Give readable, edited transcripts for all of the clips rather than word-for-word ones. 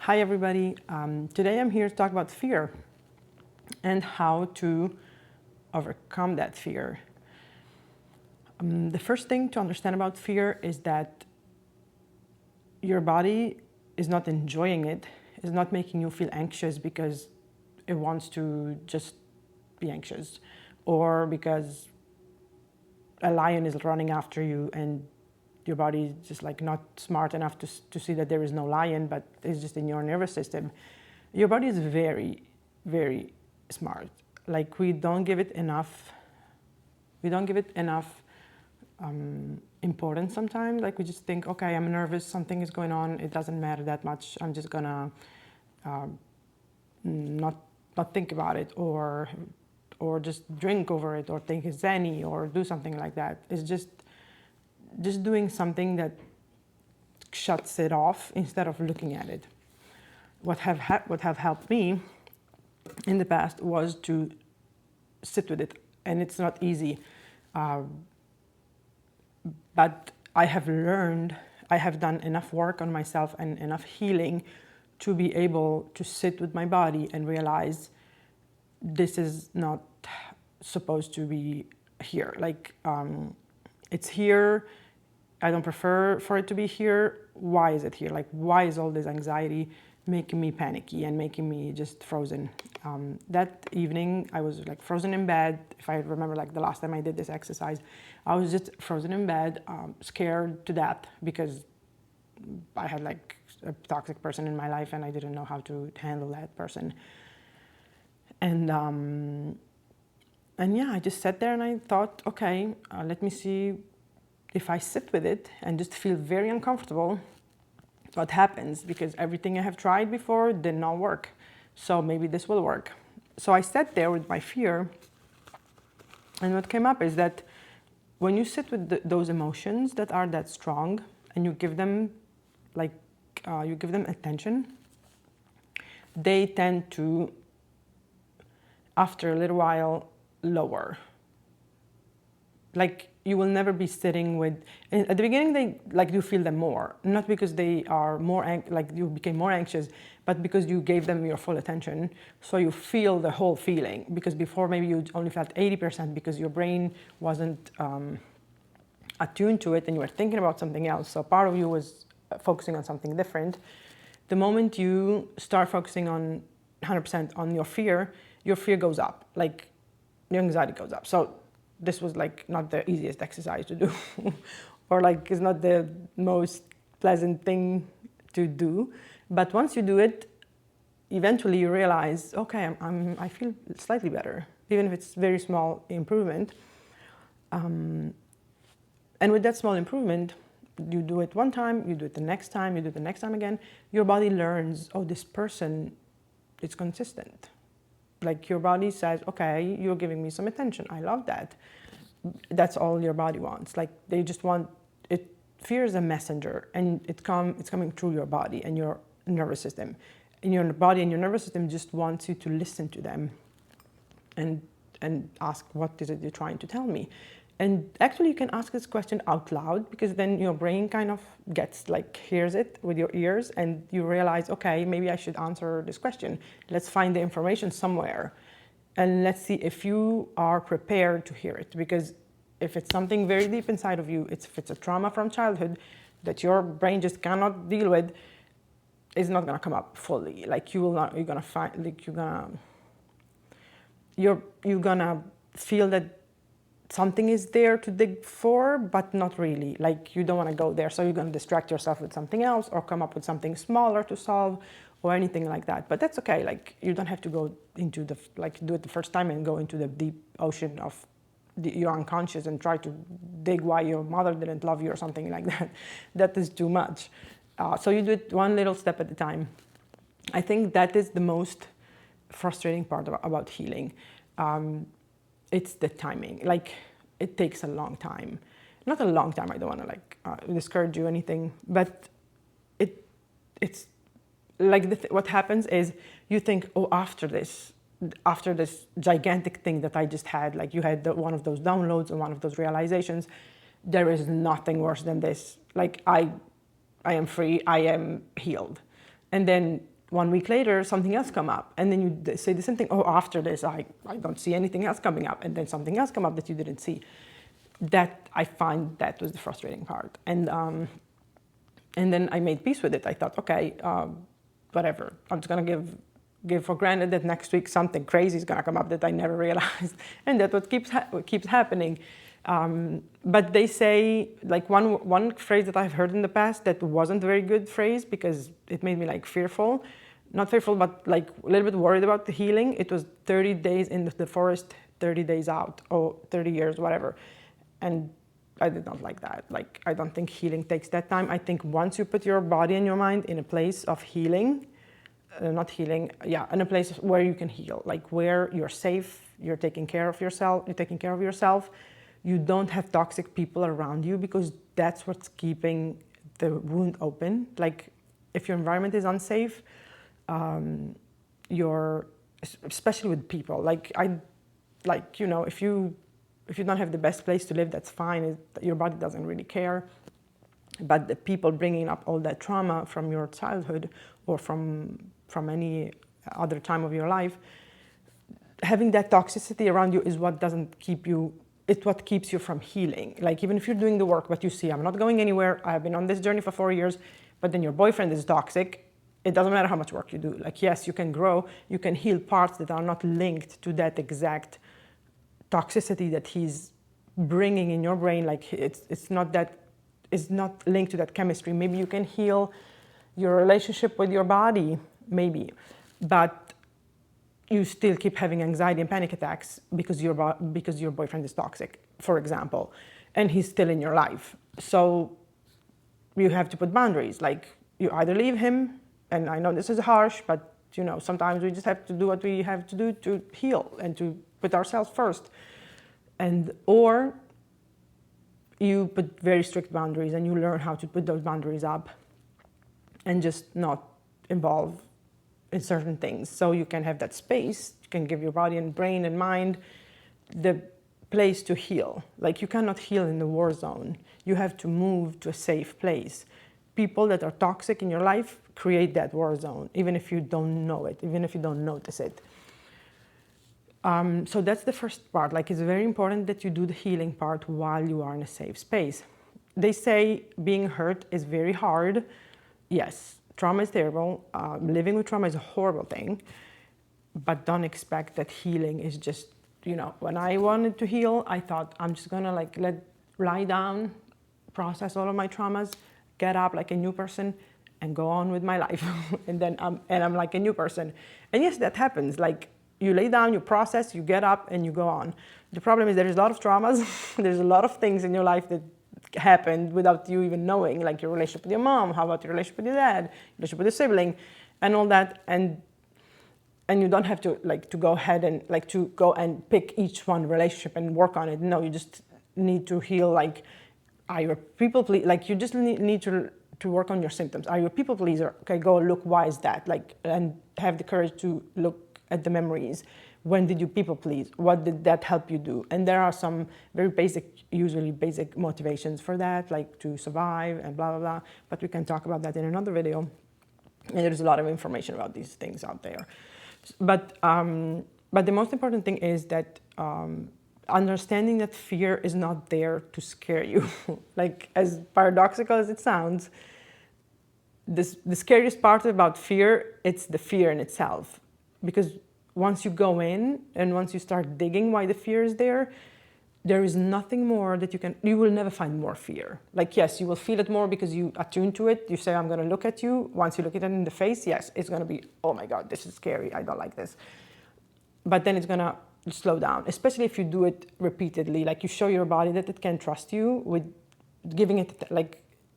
Hi everybody, today I'm here to talk about fear and how to overcome that fear. The first thing to understand about fear is that your body is not enjoying it, is not making you feel anxious because it wants to just be anxious, or because a lion is running after you and your body is just like not smart enough to see that there is no lion, but it's just in your nervous system. Your body is very, very smart. Like we don't give it enough importance sometimes. Like we just think, okay, I'm nervous, something is going on, it doesn't matter that much, I'm just gonna not think about it, or just drink over it, or take a Zenny, or do something like that. It's just doing something that shuts it off instead of looking at it. What have helped me in the past was to sit with it, and it's not easy, but I have learned, I have done enough work on myself and enough healing to be able to sit with my body and realize this is not supposed to be here. Like it's here, I don't prefer for it to be here. Why is it here? Like, why is all this anxiety making me panicky and making me just frozen? That evening, I was like frozen in bed. If I remember, like the last time I did this exercise, I was just frozen in bed, scared to death because I had like a toxic person in my life and I didn't know how to handle that person. And yeah, I just sat there and I thought, okay, let me see if I sit with it and just feel very uncomfortable, what happens? Because everything I have tried before did not work. So maybe this will work. So I sat there with my fear, and what came up is that when you sit with those emotions that are that strong and you give them attention, they tend to, after a little while, lower. Like you will never be sitting with, at the beginning they like you feel them more, not because they are more like you became more anxious, but because you gave them your full attention, so you feel the whole feeling. Because before maybe you only felt 80% because your brain wasn't attuned to it and you were thinking about something else, so part of you was focusing on something different. The moment you start focusing on 100% on your fear goes up, like your anxiety goes up. So this was like not the easiest exercise to do or like it's not the most pleasant thing to do, but once you do it, eventually you realize, okay, I feel slightly better, even if it's very small improvement. And with that small improvement, you do it one time, you do it the next time, you do it the next time again, your body learns, oh, this person is consistent. Like your body says, okay, you're giving me some attention. I love that. That's all your body wants. Like they just want it. Fear is a messenger, and it's coming through your body and your nervous system. And your body and your nervous system just wants you to listen to them and ask, what is it you're trying to tell me? And actually you can ask this question out loud, because then your brain kind of gets like, hears it with your ears, and you realize, okay, maybe I should answer this question. Let's find the information somewhere. And let's see if you are prepared to hear it. Because if it's something very deep inside of you, if it's a trauma from childhood that your brain just cannot deal with, it's not gonna come up fully. Like you're gonna find, like you're gonna feel that something is there to dig for, but not really. Like you don't want to go there, so you're going to distract yourself with something else or come up with something smaller to solve or anything like that. But that's okay. Like you don't have to go into do it the first time and go into the deep ocean of your unconscious and try to dig why your mother didn't love you or something like that. That is too much. So you do it one little step at a time. I think that is the most frustrating part about healing. It's the timing. Like it takes a long time. Not a long time, I don't want to like discourage you or anything, but it's like what happens is you think, oh, after this gigantic thing that I just had, like you had one of those downloads and one of those realizations, there is nothing worse than this. Like I am free, I am healed. And then 1 week later, something else come up. And then you say the same thing. Oh, after this, I don't see anything else coming up. And then something else come up that you didn't see. That I find that was the frustrating part. And then I made peace with it. I thought, okay, whatever. I'm just gonna give for granted that next week something crazy is gonna come up that I never realized, and that's what keeps happening. But they say, like one phrase that I've heard in the past that wasn't a very good phrase because it made me like fearful, not fearful, but like a little bit worried about the healing. It was 30 days in the forest, 30 days out, or 30 years, whatever. And I did not like that. Like, I don't think healing takes that time. I think once you put your body and your mind in a place of healing, in a place where you can heal, like where you're safe, you're taking care of yourself, you don't have toxic people around you, because that's what's keeping the wound open. Like, if your environment is unsafe, especially with people, if you don't have the best place to live, that's fine. Your body doesn't really care. But the people bringing up all that trauma from your childhood or from any other time of your life, having that toxicity around you is what doesn't keep you. It's what keeps you from healing. Like, even if you're doing the work, but you see, I'm not going anywhere. I have been on this journey for 4 years, but then your boyfriend is toxic. It doesn't matter how much work you do. Like, yes, you can grow. You can heal parts that are not linked to that exact toxicity that he's bringing in your brain. Like, it's not linked to that chemistry. Maybe you can heal your relationship with your body, maybe, but you still keep having anxiety and panic attacks because your boyfriend is toxic, for example, and he's still in your life. So you have to put boundaries. Like, you either leave him, and I know this is harsh, but sometimes we just have to do what we have to do to heal and to put ourselves first, or you put very strict boundaries and you learn how to put those boundaries up and just not involve in certain things. So you can have that space, you can give your body and brain and mind the place to heal. Like, you cannot heal in the war zone. You have to move to a safe place. People that are toxic in your life create that war zone, even if you don't know it, even if you don't notice it. So that's the first part. Like, it's very important that you do the healing part while you are in a safe space. They say being hurt is very hard. Yes, trauma is terrible. Living with trauma is a horrible thing. But don't expect that healing is just, when I wanted to heal, I thought I'm just gonna lie down, process all of my traumas, get up like a new person, and go on with my life. and then I'm like a new person. And yes, that happens. Like, you lay down, you process, you get up, and you go on. The problem is there's a lot of traumas. There's a lot of things in your life that happened without you even knowing, like your relationship with your mom, how about your relationship with your dad, relationship with your sibling, and all that. And you don't have to to go ahead and to go and pick each one relationship and work on it. No, you just need to heal. Like, are you a people pleaser? Like, you just need to work on your symptoms. Are you a people pleaser? Okay, go look, why is that? And have the courage to look at the memories. When did you people please? What did that help you do? And there are some very usually basic motivations for that, like to survive and blah, blah, blah. But we can talk about that in another video. And there's a lot of information about these things out there. But the most important thing is that understanding that fear is not there to scare you. Like, as paradoxical as it sounds, the scariest part about fear, it's the fear in itself. Because once you go in and once you start digging why the fear is there is nothing more that you will never find more fear. Like, yes, you will feel it more because you attune to it. You say, I'm going to look at you. Once you look at it in the face, yes, it's going to be, oh my God, this is scary. I don't like this. But then it's going to slow down, especially if you do it repeatedly. Like, you show your body that it can trust you with giving it,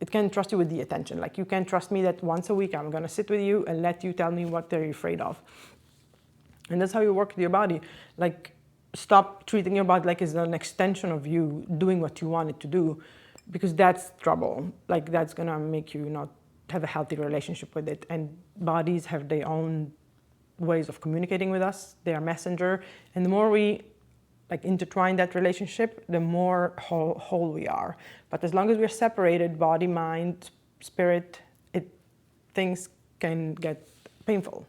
it can trust you with the attention. Like, you can trust me that once a week I'm going to sit with you and let you tell me what they're afraid of. And that's how you work with your body. Like, stop treating your body like it's an extension of you doing what you want it to do, because that's trouble. Like, that's gonna make you not have a healthy relationship with it. And bodies have their own ways of communicating with us. They are messenger. And the more we intertwine that relationship, the more whole we are. But as long as we're separated, body, mind, spirit, things can get painful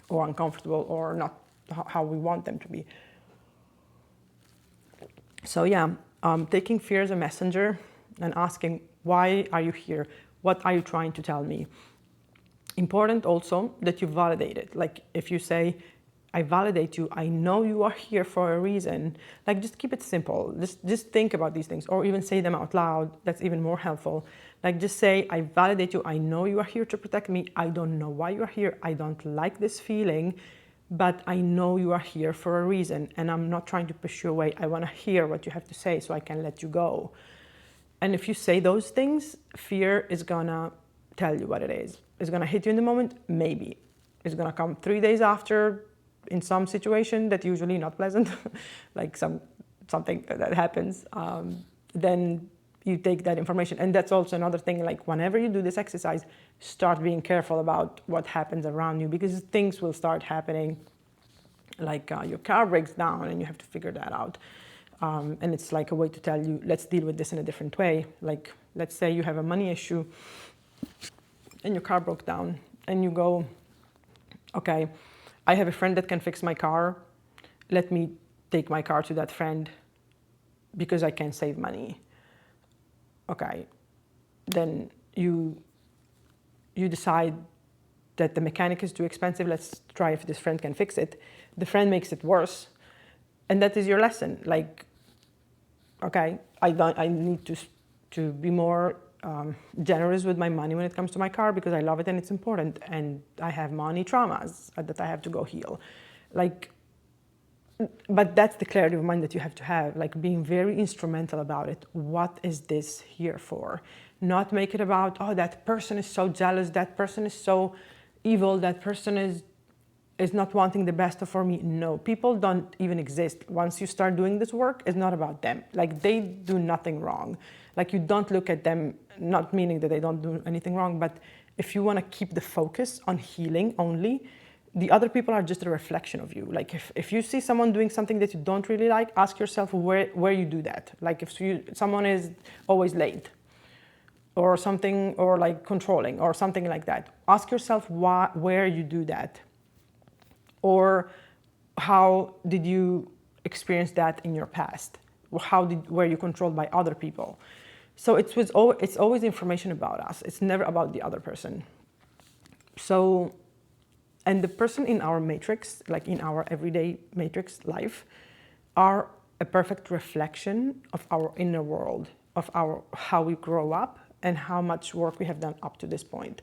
or uncomfortable or not how we want them to be. So yeah, taking fear as a messenger and asking, why are you here? What are you trying to tell me? Important also that you validate it. Like if you say, I validate you, I know you are here for a reason. Like just keep it simple. Just think about these things, or even say them out loud. That's even more helpful. Like just say, I validate you, I know you are here to protect me. I don't know why you are here. I don't like this feeling, but I know you are here for a reason, and I'm not trying to push you away. I want to hear what you have to say so I can let you go. And if you say those things, fear is gonna tell you what it is. It's gonna hit you in the moment, maybe. It's gonna come 3 days after in some situation that usually not pleasant, like something that happens. Then you take that information. And that's also another thing, like whenever you do this exercise, start being careful about what happens around you, because things will start happening, like your car breaks down and you have to figure that out. And it's like a way to tell you, let's deal with this in a different way. Like, let's say you have a money issue and your car broke down and you go, okay, I have a friend that can fix my car. Let me take my car to that friend because I can save money. Okay, then you decide that the mechanic is too expensive. Let's try if this friend can fix it. The friend makes it worse. And that is your lesson. Like, okay, I need to be more generous with my money when it comes to my car because I love it and it's important, and I have money traumas that I have to go heal. Like, but that's the clarity of mind that you have to have, like being very instrumental about it. What is this here for? Not make it about, oh, that person is so jealous, that person is so evil, that person is not wanting the best for me. No, people don't even exist. Once you start doing this work, it's not about them. Like, they do nothing wrong. Like, you don't look at them, not meaning that they don't do anything wrong, but if you want to keep the focus on healing only, the other people are just a reflection of you. Like, if you see someone doing something that you don't really like, ask yourself where you do that. Like, if someone is always late or something, or like controlling or something like that, ask yourself where you do that. Or how did you experience that in your past? Were you controlled by other people? So it's always information about us. It's never about the other person. So, and the person in our matrix, like in our everyday matrix life, are a perfect reflection of our inner world, of how we grow up and how much work we have done up to this point.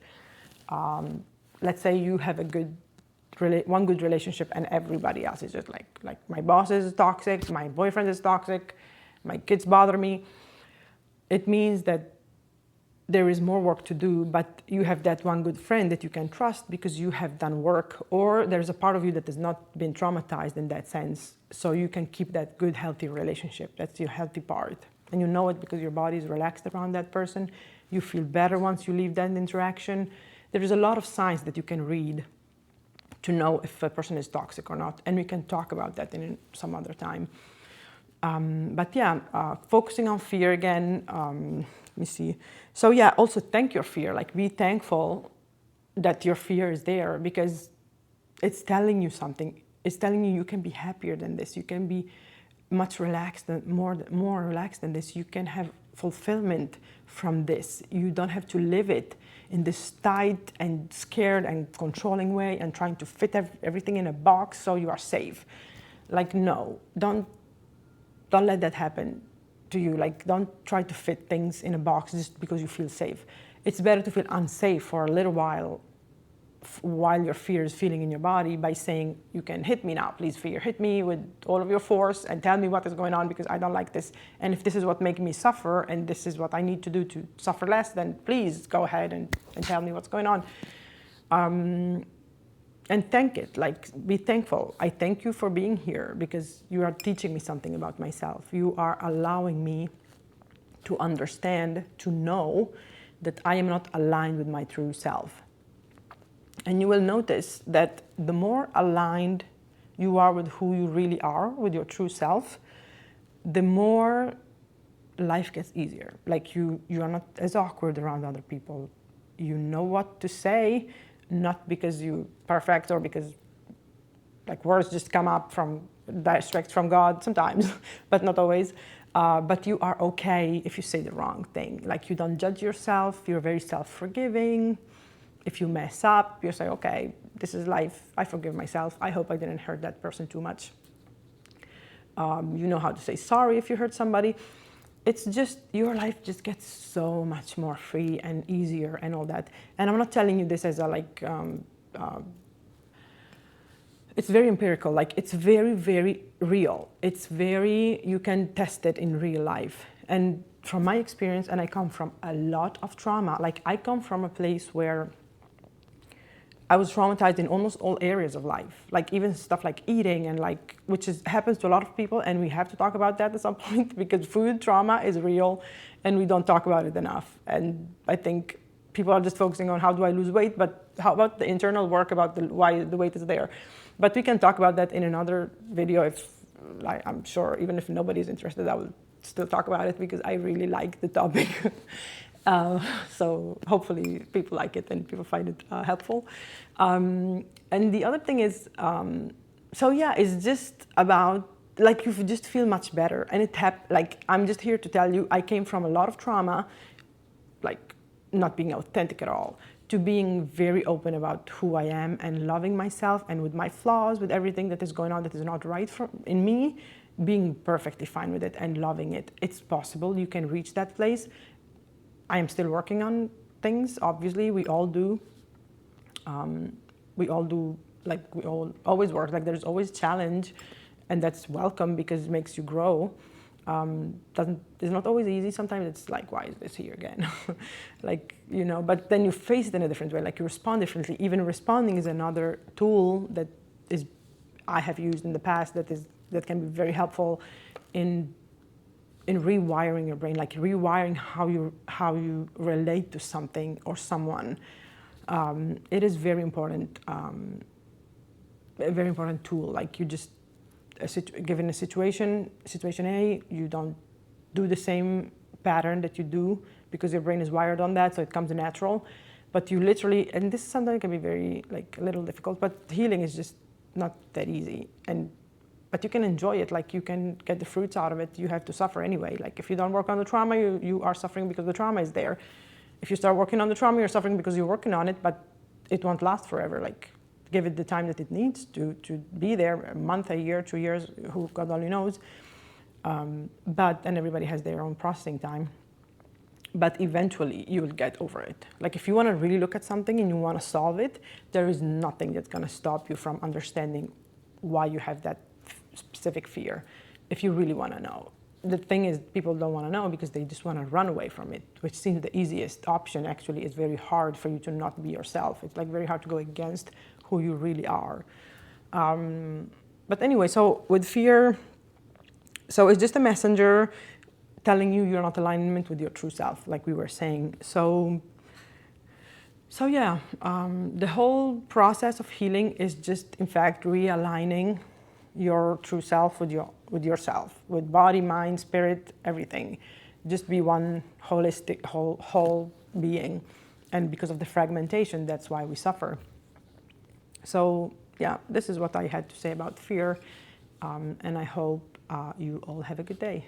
Let's say you have one good relationship and everybody else is just like my boss is toxic, my boyfriend is toxic, my kids bother me. It means that there is more work to do, but you have that one good friend that you can trust because you have done work, or there's a part of you that has not been traumatized in that sense. So you can keep that good, healthy relationship. That's your healthy part. And you know it because your body is relaxed around that person. You feel better once you leave that interaction. There is a lot of signs that you can read to know if a person is toxic or not. And we can talk about that in some other time. But yeah, focusing on fear again. Let me see. So yeah, also thank your fear. Like, be thankful that your fear is there because it's telling you something. It's telling you can be happier than this. You can be much relaxed and more relaxed than this. You can have fulfillment from this. You don't have to live it in this tight and scared and controlling way and trying to fit everything in a box so you are safe. Like, no, don't let that happen to you. Like, don't try to fit things in a box just because you feel safe. It's better to feel unsafe for a little while your fear is feeling in your body by saying, you can hit me now, please fear, hit me with all of your force and tell me what is going on because I don't like this. And if this is what makes me suffer and this is what I need to do to suffer less, then please go ahead and tell me what's going on. And thank it, like, be thankful. I thank you for being here because you are teaching me something about myself. You are allowing me to understand, to know that I am not aligned with my true self. And you will notice that the more aligned you are with who you really are, with your true self, the more life gets easier. Like, you are not as awkward around other people. You know what to say not because you're perfect or because like words just come up from direct from God sometimes, but not always. But you are okay if you say the wrong thing. Like you don't judge yourself. You're very self-forgiving. If you mess up, you say, okay, this is life. I forgive myself. I hope I didn't hurt that person too much. You know how to say sorry if you hurt somebody. It's just, your life just gets so much more free and easier and all that. And I'm not telling you this as a like, it's very empirical, like it's very, very real. It's very, you can test it in real life. And from my experience, and I come from a lot of trauma, like I come from a place where I was traumatized in almost all areas of life, like even stuff like eating and like, which happens to a lot of people, and we have to talk about that at some point because food trauma is real and we don't talk about it enough. And I think people are just focusing on how do I lose weight, but how about the internal work about why the weight is there? But we can talk about that in another video if, like, I'm sure even if nobody's interested, I will still talk about it because I really like the topic. So hopefully people like it and people find it helpful. And the other thing is, so yeah, it's just about, like, you just feel much better. And like, I'm just here to tell you, I came from a lot of trauma, like not being authentic at all, to being very open about who I am and loving myself and with my flaws, with everything that is going on that is not right in me, being perfectly fine with it and loving it. It's possible, you can reach that place. I am still working on things, obviously, we all do. Like we all always work, like there's always challenge, and that's welcome because it makes you grow. It's not always easy. Sometimes it's like, why is this here again? Like, you know, but then you face it in a different way, like you respond differently. Even responding is another tool that I have used in the past that can be very helpful in rewiring your brain, like rewiring how you relate to something or someone. It is very important, a very important tool. Like you just, given a situation A, you don't do the same pattern that you do because your brain is wired on that, so it comes natural. But you literally, and this sometimes can be very, like, a little difficult, but healing is just not that easy. But you can enjoy it, like you can get the fruits out of it. You have to suffer anyway. Like if you don't work on the trauma, you are suffering because the trauma is there. If you start working on the trauma, you're suffering because you're working on it, but it won't last forever. Like give it the time that it needs to be there, a month, a year, 2 years, who God only knows. And everybody has their own processing time. But eventually you will get over it. Like if you want to really look at something and you want to solve it, there is nothing that's going to stop you from understanding why you have that specific fear, if you really want to know. The thing is, people don't want to know because they just want to run away from it, which seems the easiest option. Actually, it's very hard for you to not be yourself. It's like very hard to go against who you really are. But anyway, so with fear, so it's just a messenger telling you you're not in alignment with your true self, like we were saying. So yeah, the whole process of healing is just, in fact, realigning your true self with yourself, with body, mind, spirit, everything. Just be one holistic, whole being. And because of the fragmentation, that's why we suffer. So yeah, this is what I had to say about fear. And I hope you all have a good day.